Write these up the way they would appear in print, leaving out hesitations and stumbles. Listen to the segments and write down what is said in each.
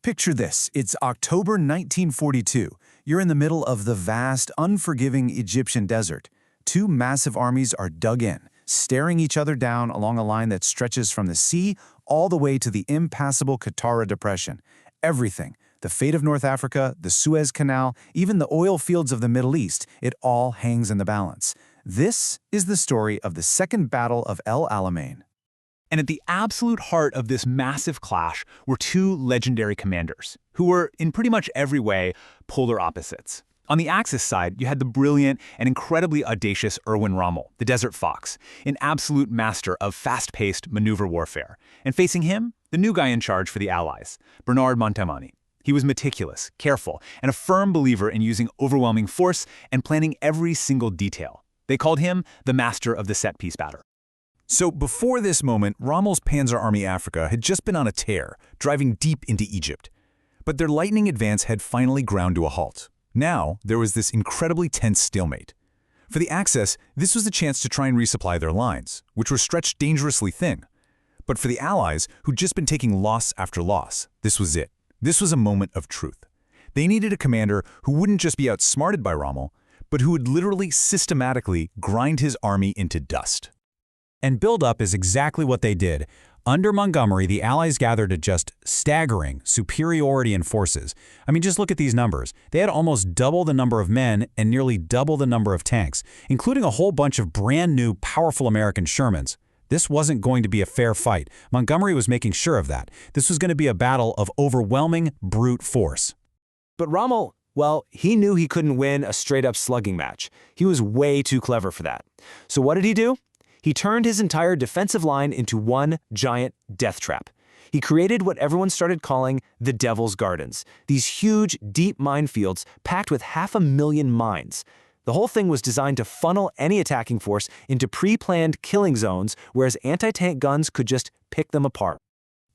Picture this, it's October 1942. You're in the middle of the vast, unforgiving Egyptian desert. Two massive armies are dug in, staring each other down along a line that stretches from the sea all the way to the impassable Qattara Depression. Everything, the fate of North Africa, the Suez Canal, even the oil fields of the Middle East, it all hangs in the balance. This is the story of the Second Battle of El Alamein. And at the absolute heart of this massive clash were two legendary commanders, who were, in pretty much every way, polar opposites. On the Axis side, you had the brilliant and incredibly audacious Erwin Rommel, the Desert Fox, an absolute master of fast-paced maneuver warfare. And facing him, the new guy in charge for the Allies, Bernard Montgomery. He was meticulous, careful, and a firm believer in using overwhelming force and planning every single detail. They called him the master of the set-piece battle. So before this moment, Rommel's Panzer Army Africa had just been on a tear, driving deep into Egypt. But their lightning advance had finally ground to a halt. Now, there was this incredibly tense stalemate. For the Axis, this was the chance to try and resupply their lines, which were stretched dangerously thin. But for the Allies, who'd just been taking loss after loss, this was it. This was a moment of truth. They needed a commander who wouldn't just be outsmarted by Rommel, but who would literally systematically grind his army into dust. And build-up is exactly what they did. Under Montgomery, the Allies gathered a just staggering superiority in forces. I mean, just look at these numbers. They had almost double the number of men and nearly double the number of tanks, including a whole bunch of brand new, powerful American Shermans. This wasn't going to be a fair fight. Montgomery was making sure of that. This was going to be a battle of overwhelming brute force. But Rommel, well, he knew he couldn't win a straight-up slugging match. He was way too clever for that. So what did he do? He turned his entire defensive line into one giant death trap. He created what everyone started calling the Devil's Gardens, these huge, deep minefields packed with 500,000 mines. The whole thing was designed to funnel any attacking force into pre-planned killing zones, whereas anti-tank guns could just pick them apart.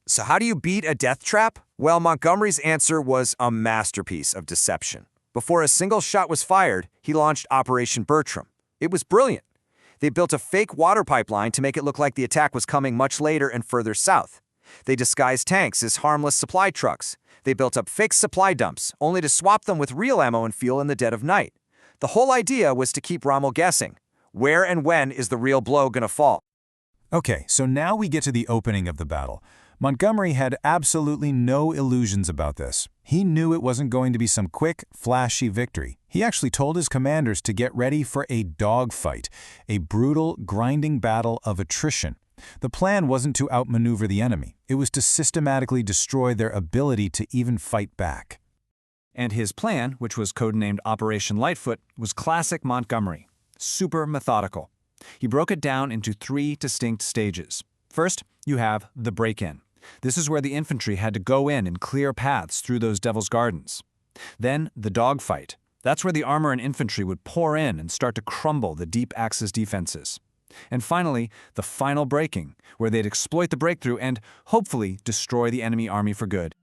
So how do you beat a death trap? Well, Montgomery's answer was a masterpiece of deception. Before a single shot was fired, he launched Operation Bertram. It was brilliant. They built a fake water pipeline to make it look like the attack was coming much later and further south. They disguised tanks as harmless supply trucks. They built up fake supply dumps, only to swap them with real ammo and fuel in the dead of night. The whole idea was to keep Rommel guessing. Where and when is the real blow gonna fall? Okay, so now we get to the opening of the battle. Montgomery had absolutely no illusions about this. He knew it wasn't going to be some quick, flashy victory. He actually told his commanders to get ready for a dogfight, a brutal, grinding battle of attrition. The plan wasn't to outmaneuver the enemy. It was to systematically destroy their ability to even fight back. And his plan, which was codenamed Operation Lightfoot, was classic Montgomery. Super methodical. He broke it down into three distinct stages. First, you have the break-in. This is where the infantry had to go in and clear paths through those Devil's Gardens. Then, the dogfight. That's where the armor and infantry would pour in and start to crumble the deep Axis defenses. And finally, the final breaking, where they'd exploit the breakthrough and, hopefully, destroy the enemy army for good.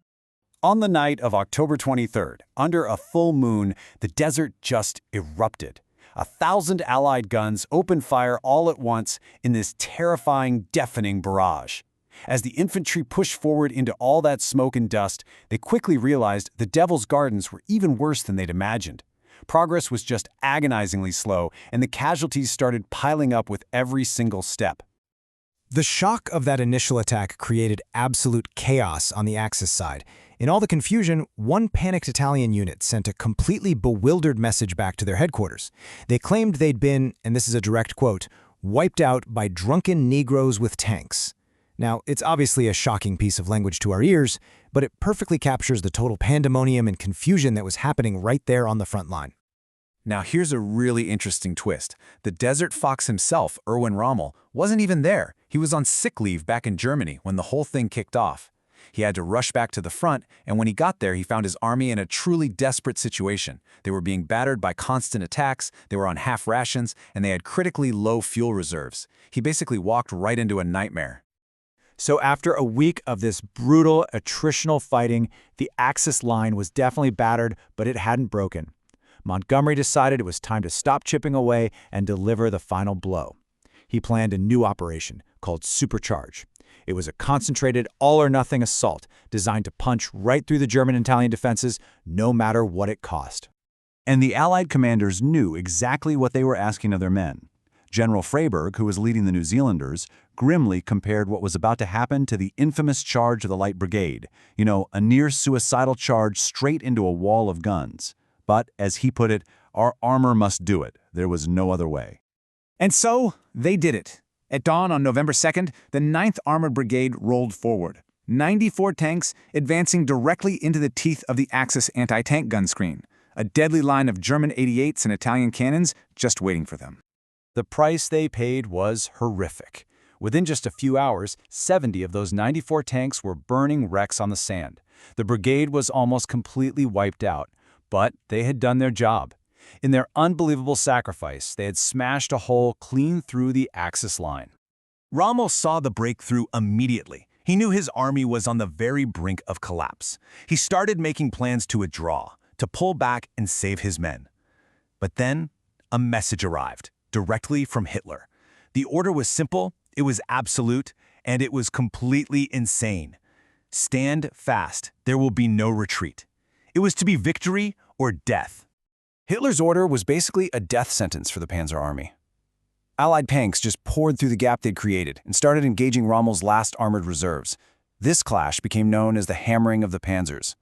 On the night of October 23rd, under a full moon, the desert just erupted. 1,000 Allied guns opened fire all at once in this terrifying, deafening barrage. As the infantry pushed forward into all that smoke and dust, they quickly realized the Devil's Gardens were even worse than they'd imagined. Progress was just agonizingly slow, and the casualties started piling up with every single step. The shock of that initial attack created absolute chaos on the Axis side. In all the confusion, one panicked Italian unit sent a completely bewildered message back to their headquarters. They claimed they'd been, and this is a direct quote, wiped out by drunken Negroes with tanks. Now, it's obviously a shocking piece of language to our ears, but it perfectly captures the total pandemonium and confusion that was happening right there on the front line. Now here's a really interesting twist. The Desert Fox himself, Erwin Rommel, wasn't even there. He was on sick leave back in Germany when the whole thing kicked off. He had to rush back to the front, and when he got there, he found his army in a truly desperate situation. They were being battered by constant attacks, they were on half rations, and they had critically low fuel reserves. He basically walked right into a nightmare. So after a week of this brutal, attritional fighting, the Axis line was definitely battered, but it hadn't broken. Montgomery decided it was time to stop chipping away and deliver the final blow. He planned a new operation called Supercharge. It was a concentrated, all-or-nothing assault designed to punch right through the German and Italian defenses, no matter what it cost. And the Allied commanders knew exactly what they were asking of their men. General Freyberg, who was leading the New Zealanders, grimly compared what was about to happen to the infamous charge of the Light Brigade, a near-suicidal charge straight into a wall of guns. But, as he put it, our armor must do it. There was no other way. And so, they did it. At dawn on November 2nd, the 9th Armored Brigade rolled forward. 94 tanks advancing directly into the teeth of the Axis anti-tank gun screen. A deadly line of German 88s and Italian cannons just waiting for them. The price they paid was horrific. Within just a few hours, 70 of those 94 tanks were burning wrecks on the sand. The brigade was almost completely wiped out, but they had done their job. In their unbelievable sacrifice, they had smashed a hole clean through the Axis line. Rommel saw the breakthrough immediately. He knew his army was on the very brink of collapse. He started making plans to withdraw, to pull back and save his men. But then, a message arrived, directly from Hitler. The order was simple, it was absolute, and it was completely insane. Stand fast, there will be no retreat. It was to be victory or death. Hitler's order was basically a death sentence for the Panzer Army. Allied tanks just poured through the gap they'd created and started engaging Rommel's last armored reserves. This clash became known as the hammering of the panzers.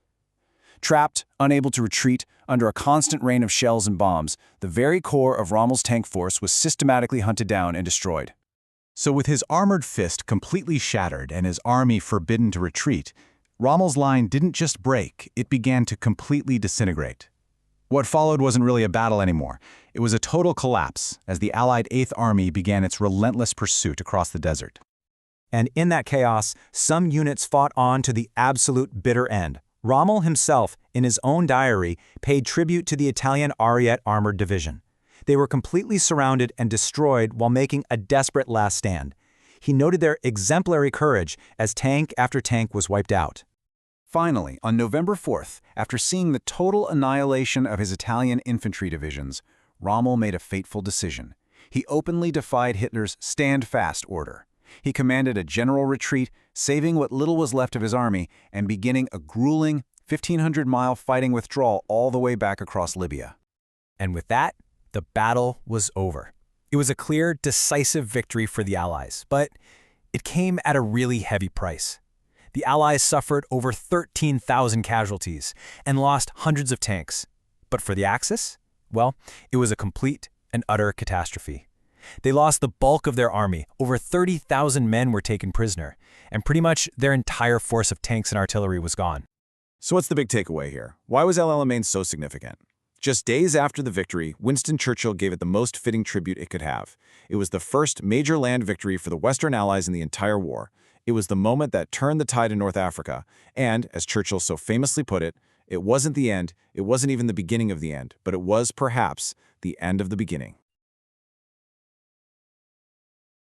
Trapped, unable to retreat, under a constant rain of shells and bombs, the very core of Rommel's tank force was systematically hunted down and destroyed. So with his armored fist completely shattered and his army forbidden to retreat, Rommel's line didn't just break, it began to completely disintegrate. What followed wasn't really a battle anymore. It was a total collapse as the Allied 8th Army began its relentless pursuit across the desert. And in that chaos, some units fought on to the absolute bitter end. Rommel himself, in his own diary, paid tribute to the Italian Ariete Armored Division. They were completely surrounded and destroyed while making a desperate last stand. He noted their exemplary courage as tank after tank was wiped out. Finally, on November 4th, after seeing the total annihilation of his Italian infantry divisions, Rommel made a fateful decision. He openly defied Hitler's stand fast order. He commanded a general retreat, saving what little was left of his army and beginning a grueling 1,500-mile fighting withdrawal all the way back across Libya. And with that, the battle was over. It was a clear, decisive victory for the Allies, but it came at a really heavy price. The Allies suffered over 13,000 casualties and lost hundreds of tanks. But for the Axis, well, it was a complete and utter catastrophe. They lost the bulk of their army. Over 30,000 men were taken prisoner, and pretty much their entire force of tanks and artillery was gone. So what's the big takeaway here? Why was Alamein so significant? Just days after the victory, Winston Churchill gave it the most fitting tribute it could have. It was the first major land victory for the Western Allies in the entire war. It was the moment that turned the tide in North Africa, and, as Churchill so famously put it, it wasn't the end, it wasn't even the beginning of the end, but it was, perhaps, the end of the beginning.